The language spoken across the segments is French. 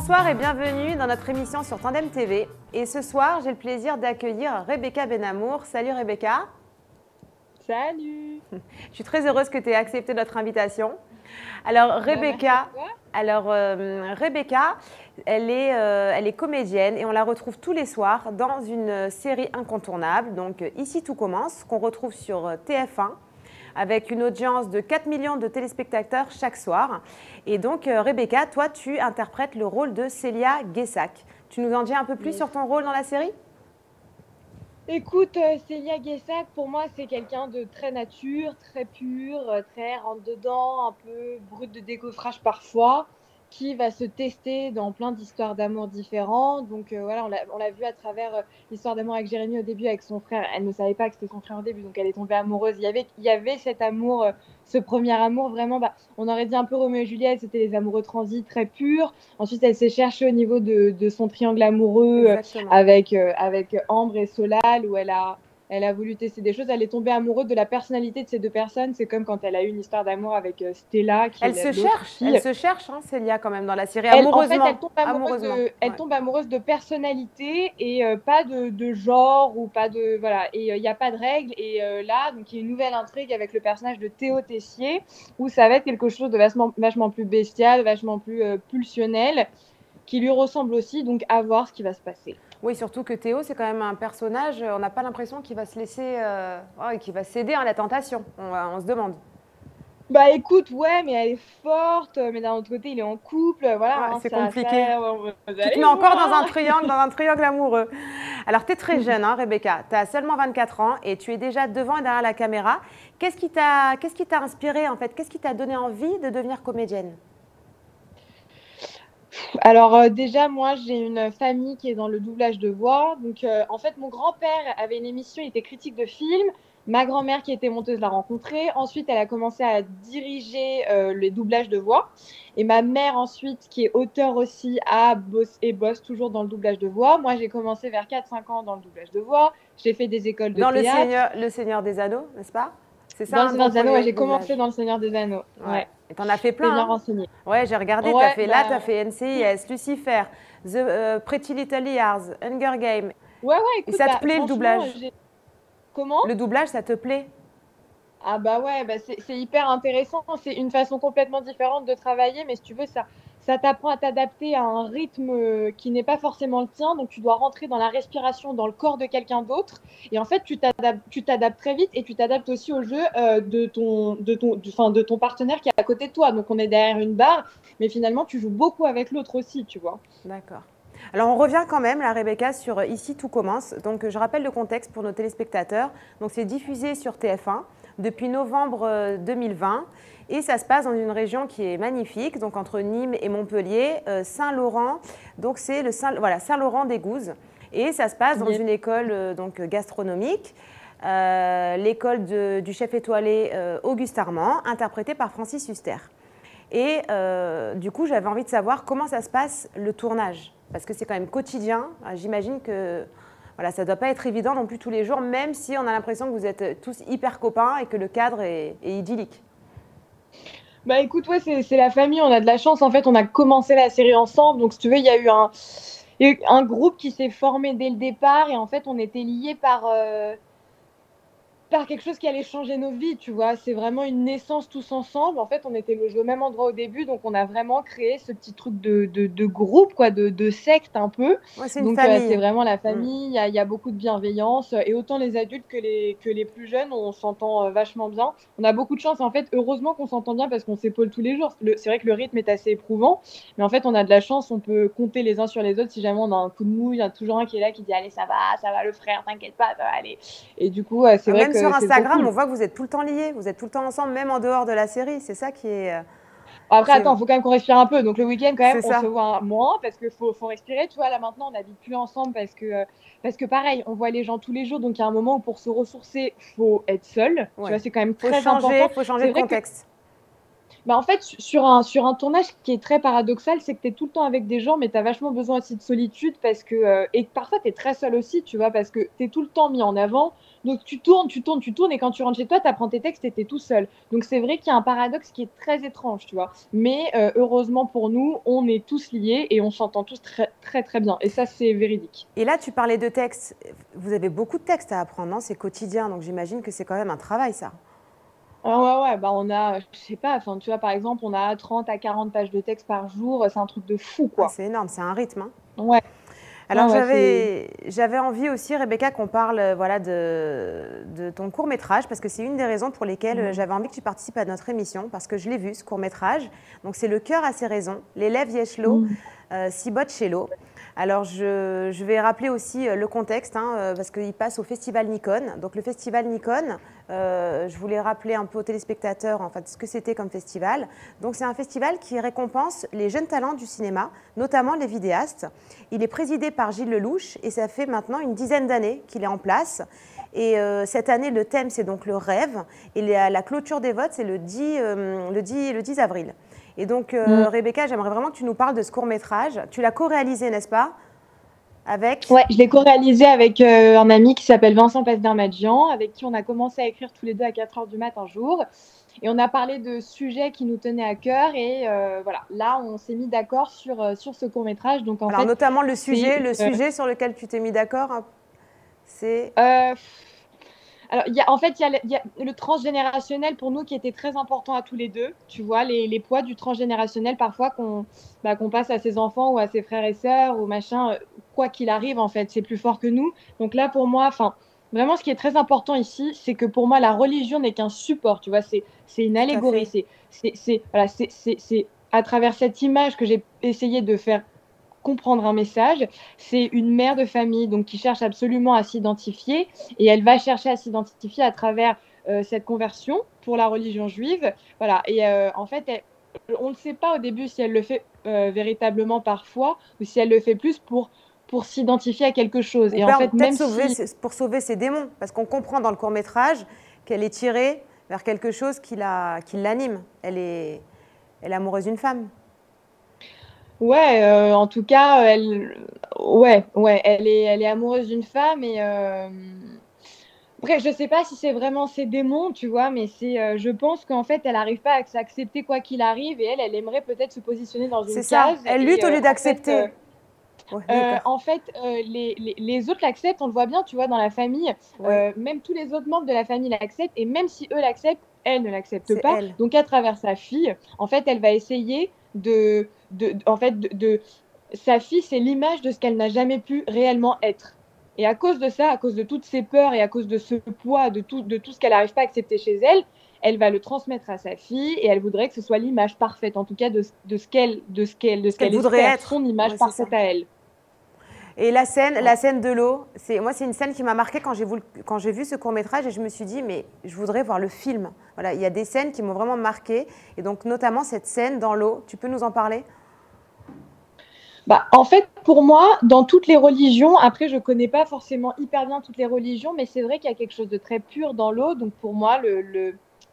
Bonsoir et bienvenue dans notre émission sur Tandem TV. Et ce soir, j'ai le plaisir d'accueillir Rebecca Benhamour. Salut Rebecca. Salut. Je suis très heureuse que tu aies accepté notre invitation. Alors Rebecca, elle est comédienne et on la retrouve tous les soirs dans une série incontournable, donc Ici tout commence, qu'on retrouve sur TF1. Avec une audience de 4 millions de téléspectateurs chaque soir. Et donc, Rebecca, toi, tu interprètes le rôle de Célia Guessac. Tu nous en dis un peu plus sur ton rôle dans la série? Écoute, Célia Guessac, pour moi, c'est quelqu'un de très nature, très pur, très rentre-dedans, un peu brut de décoffrage parfois, qui va se tester dans plein d'histoires d'amour différentes. Donc voilà, on l'a vu à travers l'histoire d'amour avec Jérémy au début, avec son frère. Elle ne savait pas que c'était son frère au début, donc elle est tombée amoureuse. Il y avait cet amour, ce premier amour, vraiment, on aurait dit un peu Roméo et Juliette, c'était les amoureux transis très purs. Ensuite, elle s'est cherchée au niveau de son triangle amoureux avec Ambre et Solal, où elle a voulu tester des choses. Elle est tombée amoureuse de la personnalité de ces deux personnes. C'est comme quand elle a eu une histoire d'amour avec Stella, qui est l'autre fille. Elle se cherche, hein, Célia, quand même, dans la série, amoureusement. En fait, elle tombe amoureuse de personnalité et pas de genre ou pas de... Voilà, et il n'y a pas de règles. Et là, donc, il y a une nouvelle intrigue avec le personnage de Théo Tessier, où ça va être quelque chose de vachement plus bestial, vachement plus pulsionnel, qui lui ressemble aussi, donc à voir ce qui va se passer. Oui, surtout que Théo, c'est quand même un personnage, on n'a pas l'impression qu'il va se laisser, qu'il va céder à la tentation, on se demande. Bah écoute, ouais, mais elle est forte, mais d'un autre côté, il est en couple, voilà. C'est compliqué. Tu te mets encore dans un triangle amoureux. Alors, tu es très jeune, hein, Rebecca, tu as seulement 24 ans et tu es déjà devant et derrière la caméra. Qu'est-ce qui t'a inspiré, en fait? Qu'est-ce qui t'a donné envie de devenir comédienne? Alors déjà, moi, j'ai une famille qui est dans le doublage de voix. Donc, en fait, mon grand-père avait une émission, il était critique de films. Ma grand-mère, qui était monteuse, l'a rencontré. Ensuite, elle a commencé à diriger les doublages de voix. Et ma mère, ensuite, qui est auteure aussi, bosse toujours dans le doublage de voix. Moi, j'ai commencé vers 4-5 ans dans le doublage de voix. J'ai fait des écoles de théâtre. Dans Le Seigneur des Anneaux, n'est-ce pas? C'est ça, dans Le Seigneur des Anneaux, j'ai commencé dans Le Seigneur des Anneaux. Ouais. Et t'en as fait plein. Bien renseigné. Ouais, j'ai regardé. Ouais, tu as fait NCIS, Lucifer, Pretty Little Liars, Hunger Games. Ouais, écoute, et ça te plaît le doublage? Comment? Le doublage, ça te plaît? Ah bah ouais, c'est hyper intéressant. C'est une façon complètement différente de travailler, mais si tu veux, ça t'apprend à t'adapter à un rythme qui n'est pas forcément le tien. Donc tu dois rentrer dans la respiration, dans le corps de quelqu'un d'autre. Et en fait, tu t'adaptes très vite et tu t'adaptes aussi au jeu de ton partenaire qui est à côté de toi. Donc on est derrière une barre, mais finalement, tu joues beaucoup avec l'autre aussi, tu vois. D'accord. Alors, on revient quand même, là, Rebecca, sur Ici tout commence. Donc, je rappelle le contexte pour nos téléspectateurs. Donc, c'est diffusé sur TF1 depuis novembre 2020 et ça se passe dans une région qui est magnifique, donc entre Nîmes et Montpellier, Saint-Laurent. Donc, c'est Saint-Laurent-des-Gouzes et ça se passe dans une école gastronomique. L'école du chef étoilé Auguste Armand, interprété par Francis Huster. Et du coup, j'avais envie de savoir comment ça se passe le tournage, parce que c'est quand même quotidien. J'imagine que voilà, ça ne doit pas être évident non plus tous les jours, même si on a l'impression que vous êtes tous hyper copains et que le cadre est idyllique. Bah écoute, ouais, c'est la famille, on a de la chance. En fait, on a commencé la série ensemble, donc si tu veux, il y a eu un groupe qui s'est formé dès le départ et en fait, on était liés par quelque chose qui allait changer nos vies, tu vois. C'est vraiment une naissance tous ensemble. En fait, on était logés au même endroit au début, donc on a vraiment créé ce petit truc de groupe, quoi, de secte un peu. Ouais, c'est une famille. C'est vraiment la famille, il y a beaucoup de bienveillance. Et autant les adultes que les plus jeunes, on s'entend vachement bien. On a beaucoup de chance, en fait. Heureusement qu'on s'entend bien parce qu'on s'épaule tous les jours. C'est vrai que le rythme est assez éprouvant, mais en fait, on a de la chance. On peut compter les uns sur les autres. Si jamais on a un coup de mou, il y a toujours un qui est là qui dit « Allez, ça va le frère, t'inquiète pas, ça va aller. » Et du coup, c'est vrai que sur Instagram, on voit que vous êtes tout le temps liés, vous êtes tout le temps ensemble, même en dehors de la série. C'est ça qui est... Après, attends, il faut quand même qu'on respire un peu. Donc le week-end, quand même, on ça. se voit moins parce qu'il faut respirer. Tu vois, là maintenant, on n'habite plus ensemble parce que pareil, on voit les gens tous les jours. Donc il y a un moment où pour se ressourcer, il faut être seul. Ouais. Tu vois, c'est quand même très important. Il faut changer de contexte. Bah, en fait, sur un tournage qui est très paradoxal, c'est que tu es tout le temps avec des gens, mais tu as vachement besoin aussi de solitude parce que, et parfois tu es très seul aussi, tu vois, parce que tu es tout le temps mis en avant. Donc tu tournes, tu tournes, tu tournes, et quand tu rentres chez toi, tu apprends tes textes et tu es tout seul. Donc c'est vrai qu'il y a un paradoxe qui est très étrange, tu vois. Mais heureusement pour nous, on est tous liés et on s'entend tous très, très, très bien. Et ça, c'est véridique. Et là, tu parlais de textes. Vous avez beaucoup de textes à apprendre, non? C'est quotidien, donc j'imagine que c'est quand même un travail, ça. Ah ouais, ouais, bah on a, je sais pas, enfin, tu vois, par exemple, on a 30 à 40 pages de texte par jour, c'est un truc de fou, Ah, quoi. c'est énorme, c'est un rythme, hein. Ouais, ouais, Alors ouais, c'est. j'avais envie aussi, Rebecca, qu'on parle voilà, de ton court-métrage, parce que c'est une des raisons pour lesquelles Mhm. j'avais envie que tu participes à notre émission, parce que je l'ai vu, ce court-métrage. Donc c'est Le cœur a ses raisons, l'élève Yeshlo, Mhm. Sibot Chello. Alors je vais rappeler aussi le contexte, hein, parce qu'il passe au Festival Nikon. Donc le Festival Nikon, je voulais rappeler un peu aux téléspectateurs en fait, ce que c'était comme festival. Donc c'est un festival qui récompense les jeunes talents du cinéma, notamment les vidéastes. Il est présidé par Gilles Lelouch et ça fait maintenant une dizaine d'années qu'il est en place. Et cette année, le thème, c'est donc le rêve. Et la clôture des votes, c'est le 10 avril. Et donc, Mhm. Rebecca, j'aimerais vraiment que tu nous parles de ce court-métrage. Tu l'as co-réalisé, n'est-ce pas? Avec… Ouais, je l'ai co-réalisé avec un ami qui s'appelle Vincent Pasdermadjian, avec qui on a commencé à écrire tous les deux à 4 heures du matin un jour. Et on a parlé de sujets qui nous tenaient à cœur. Et voilà, là, on s'est mis d'accord sur ce court-métrage. Donc, en Alors, fait, notamment c'est. le sujet sur lequel tu t'es mis d'accord, hein, c'est… Euh, Alors, en fait, il y a le transgénérationnel pour nous qui était très important à tous les deux. Tu vois, les poids du transgénérationnel parfois qu'on passe à ses enfants ou à ses frères et sœurs ou machin, quoi qu'il arrive, en fait, c'est plus fort que nous. Donc là, pour moi, enfin, vraiment, ce qui est très important ici, c'est que pour moi, la religion n'est qu'un support. Tu vois, c'est une Tout à allégorie. fait. Voilà, c'est à travers cette image que j'ai essayé de faire comprendre un message. C'est une mère de famille donc qui cherche absolument à s'identifier et elle va chercher à s'identifier à travers cette conversion pour la religion juive. Voilà. Et en fait, on ne sait pas au début si elle le fait véritablement parfois ou si elle le fait plus pour s'identifier à quelque chose. Ou Et en fait, peut-être même si. pour sauver ses démons, parce qu'on comprend dans le court-métrage qu'elle est tirée vers quelque chose qui l'anime. Elle est amoureuse d'une femme. Ouais, en tout cas, ouais, elle est amoureuse d'une femme et après, je sais pas si c'est vraiment ses démons, tu vois, mais je pense qu'en fait, elle n'arrive pas à s'accepter quoi qu'il arrive et elle aimerait peut-être se positionner dans C'est une ça. case Elle lutte et au lieu d'accepter. Ouais, d'accord. les autres l'acceptent, on le voit bien, tu vois, dans la famille, Oui, même tous les autres membres de la famille l'acceptent et même si eux l'acceptent, elle ne l'accepte c'est pas. elle. Donc, à travers sa fille, en fait, elle va essayer en fait, sa fille, c'est l'image de ce qu'elle n'a jamais pu réellement être. Et à cause de ça, à cause de toutes ses peurs et à cause de ce poids, de tout ce qu'elle n'arrive pas à accepter chez elle, elle va le transmettre à sa fille et elle voudrait que ce soit l'image parfaite, en tout cas de ce Ce qu'elle qu'elle voudrait espère, être. son image Oui, c'est ça. parfaite à elle. Et la Voilà. scène de l'eau, c'est une scène qui m'a marquée quand j'ai vu ce court métrage et je me suis dit mais je voudrais voir le film. Voilà, il y a des scènes qui m'ont vraiment marquée et donc notamment cette scène dans l'eau. Tu peux nous en parler? Bah, en fait, pour moi, dans toutes les religions, après, je connais pas forcément hyper bien toutes les religions, mais c'est vrai qu'il y a quelque chose de très pur dans l'eau. Donc, pour moi,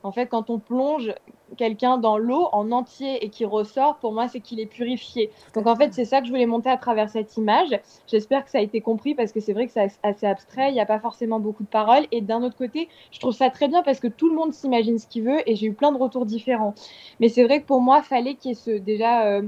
en fait, quand on plonge quelqu'un dans l'eau en entier et qui ressort, pour moi, c'est qu'il est purifié. Tout à Donc, en fait. fait, c'est ça que je voulais monter à travers cette image. J'espère que ça a été compris parce que c'est vrai que c'est assez abstrait, il n'y a pas forcément beaucoup de paroles. Et d'un autre côté, je trouve ça très bien parce que tout le monde s'imagine ce qu'il veut et j'ai eu plein de retours différents. Mais c'est vrai que pour moi, fallait qu'il y ait déjà.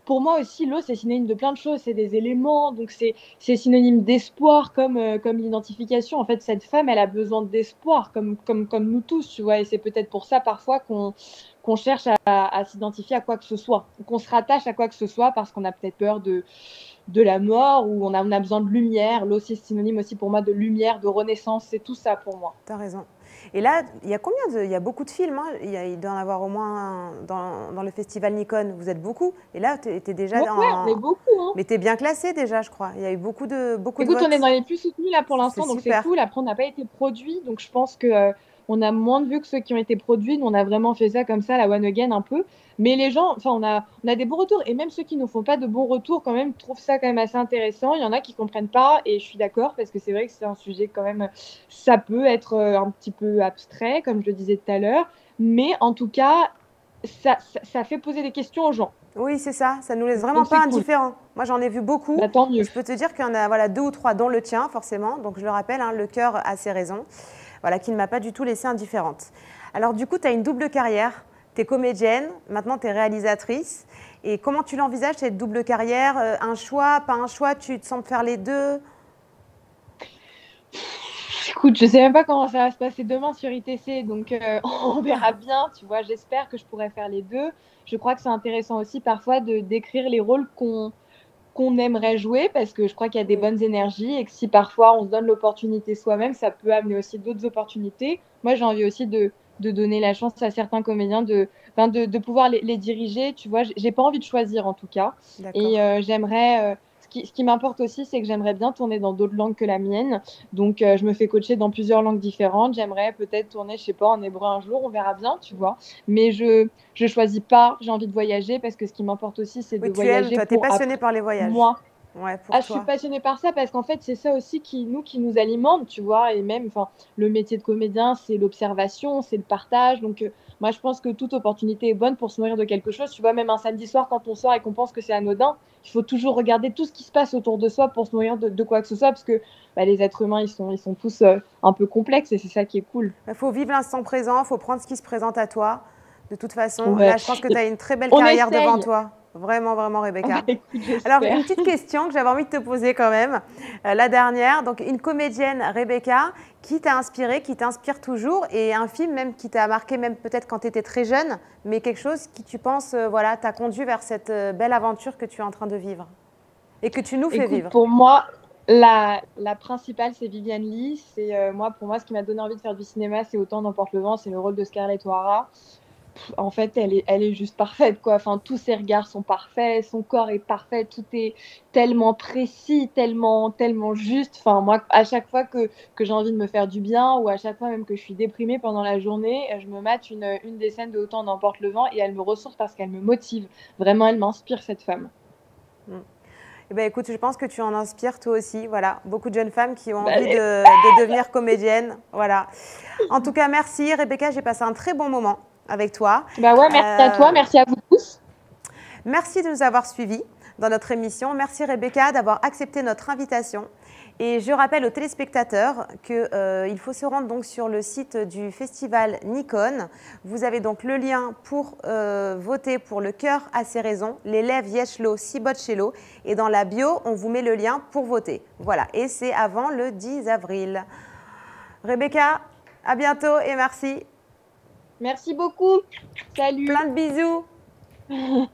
Pour moi aussi, l'eau, c'est synonyme de plein de choses. C'est des éléments, donc c'est synonyme d'espoir comme l'identification. En fait, cette femme, elle a besoin d'espoir, comme nous tous, tu vois. Et c'est peut-être pour ça, parfois, qu'on cherche à s'identifier à quoi que ce soit, qu'on se rattache à quoi que ce soit parce qu'on a peut-être peur de la mort ou on a besoin de lumière. L'eau, c'est synonyme aussi pour moi de lumière, de renaissance. C'est tout ça pour moi. Tu as raison. Et là, il y a beaucoup de films, hein. Il doit en avoir au moins dans le festival Nikon. Vous êtes beaucoup. Et là, tu es déjà Ouais, ouais, on est dans… beaucoup, hein. Mais tu es bien classé déjà, je crois. Il y a eu beaucoup de Écoute, on est votes. dans les plus soutenus là pour C'est l'instant, donc c'est super. cool. Après, on n'a pas été produit, donc je pense que on a moins de vues que ceux qui ont été produits. Nous, on a vraiment fait ça comme ça, la one again un peu. Mais les gens, enfin, on a des bons retours et même ceux qui ne font pas de bons retours, quand même, trouvent ça quand même assez intéressant. Il y en a qui comprennent pas et je suis d'accord parce que c'est vrai que c'est un sujet quand même, ça peut être un petit peu abstrait, comme je le disais tout à l'heure. Mais en tout cas, ça fait poser des questions aux gens. Oui, c'est ça. Ça nous laisse vraiment Donc pas c'est cool. indifférents. Moi, j'en ai vu beaucoup. Bah, tant Et mieux. je peux te dire qu'il y en a voilà, 2 ou 3, dont le tien, forcément. Donc, je le rappelle, hein, le cœur a ses raisons. Voilà, qui ne m'a pas du tout laissée indifférente. Alors, du coup, tu as une double carrière. Tu es comédienne, maintenant tu es réalisatrice. Et comment tu l'envisages, cette double carrière? Un choix, pas un choix, tu te sens faire les deux? Écoute, je sais même pas comment ça va se passer demain sur ITC, donc on verra bien, tu vois. J'espère que je pourrai faire les deux. Je crois que c'est intéressant aussi parfois de décrire les rôles qu'on aimerait jouer parce que je crois qu'il y a des Oui, bonnes énergies et que si parfois on se donne l'opportunité soi-même, ça peut amener aussi d'autres opportunités. Moi, j'ai envie aussi de donner la chance à certains comédiens de pouvoir les diriger. Tu vois, j'ai pas envie de choisir en tout cas. Et d'accord. j'aimerais. Ce qui m'importe aussi, c'est que j'aimerais bien tourner dans d'autres langues que la mienne. Donc, je me fais coacher dans plusieurs langues différentes. J'aimerais peut-être tourner, je sais pas, en hébreu un jour. On verra bien, tu vois. Mais je choisis pas. J'ai envie de voyager parce que ce qui m'importe aussi, c'est de Oui, tu aimes, voyager toi, tu es pour passionnée après par les voyages. moi. Ouais, pour Ah, je suis toi. passionnée par ça parce qu'en fait, c'est ça aussi qui nous alimente, tu vois. Et même, enfin, le métier de comédien, c'est l'observation, c'est le partage. Donc, moi, je pense que toute opportunité est bonne pour se nourrir de quelque chose. Tu vois, même un samedi soir, quand on sort et qu'on pense que c'est anodin, il faut toujours regarder tout ce qui se passe autour de soi pour se nourrir de quoi que ce soit parce que bah, les êtres humains, ils sont tous un peu complexes et c'est ça qui est cool. Il faut vivre l'instant présent, il faut prendre ce qui se présente à toi. De toute façon, Ouais. là, je pense que tu as une très belle On carrière devant essaye. toi. Vraiment, vraiment, Ah bah, Rebecca. écoute, Alors, j'espère. une petite question que j'avais envie de te poser quand même, la dernière. Donc, une comédienne, Rebecca, qui t'a inspiré, qui t'inspire toujours, et un film même qui t'a marqué, même peut-être quand tu étais très jeune, mais quelque chose qui, tu penses, voilà, t'a conduit vers cette belle aventure que tu es en train de vivre et que tu nous fais Écoute, vivre. pour moi, la principale, c'est Viviane Lee. C'est pour moi, ce qui m'a donné envie de faire du cinéma, c'est Autant n'emporte le vent, c'est le rôle de Scarlett O'Hara. En fait, elle est juste parfaite, quoi. Enfin, tous ses regards sont parfaits, son corps est parfait, tout est tellement précis, tellement, tellement juste. Enfin, moi, à chaque fois que j'ai envie de me faire du bien ou à chaque fois même que je suis déprimée pendant la journée, je me mate une des scènes de Autant n'emporte le vent et elle me ressource parce qu'elle me motive. Vraiment, elle m'inspire, cette femme. Mm. Eh ben, écoute, je pense que tu en inspires toi aussi. Voilà, beaucoup de jeunes femmes qui ont Bah, envie de devenir comédienne. Voilà. En tout cas, merci Rebecca, j'ai passé un très bon moment avec toi. bah ouais, merci à toi, Euh, merci à vous tous. Merci de nous avoir suivis dans notre émission. Merci Rebecca d'avoir accepté notre invitation. Et je rappelle aux téléspectateurs qu'il faut se rendre donc sur le site du festival Nikon. Vous avez donc le lien pour voter pour Le cœur a ses raisons, l'élève Yeshlo Sibotchello. Et dans la bio, on vous met le lien pour voter. Voilà, et c'est avant le 10 avril. Rebecca, à bientôt et merci. Merci beaucoup. Salut. Plein de bisous.